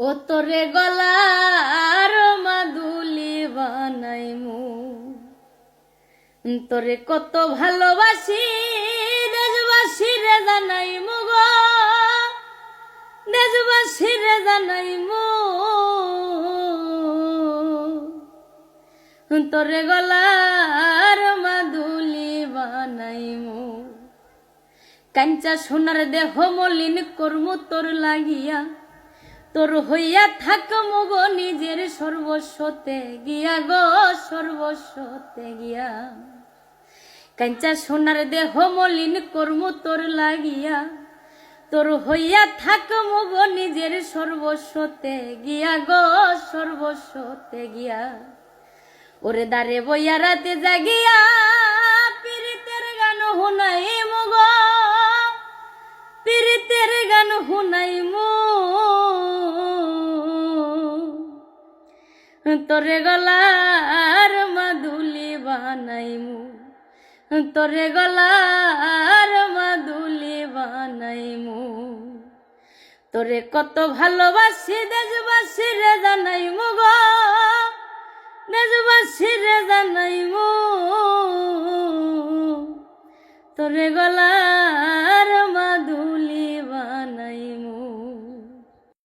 ও তোরে গলার মাদুলি বানাইমু, তোরে কত ভালোবাসি দেশবাসী রে জানাইমু গো, দেশবাসী রে জানাইমু, তোরে গলার মাদুলি বানাইমু। কাঞ্চা সোনার দেহ মলিন করমু তোর লাগিয়া, তোর হইয়া থাকমু গো নিজের সর্বস্বতে গিয়া গো, সর্বস্বতে গিয়া। কাঞ্চা সোনার দেহ মলিন করমু তোর লাগিয়া, তোর হইয়া থাকমু গো নিজের সর্বস্বতে গিয়া গো, সর্বস্বতে গিয়া। ওরে দারে বইয়া রাতে জাগিয়া পীড়িতের গান হুনাইমু গো, পীড়িতের গান হুনাইমু, তোরে গলার মাদুলি বানাইমু, তোরে গলার মাদুলি বানাইমু। তোরে কত ভালোবাসি দেশবাসী রে জানাইমু গো, দেশবাসী রে জানাইমু, তোরে গলা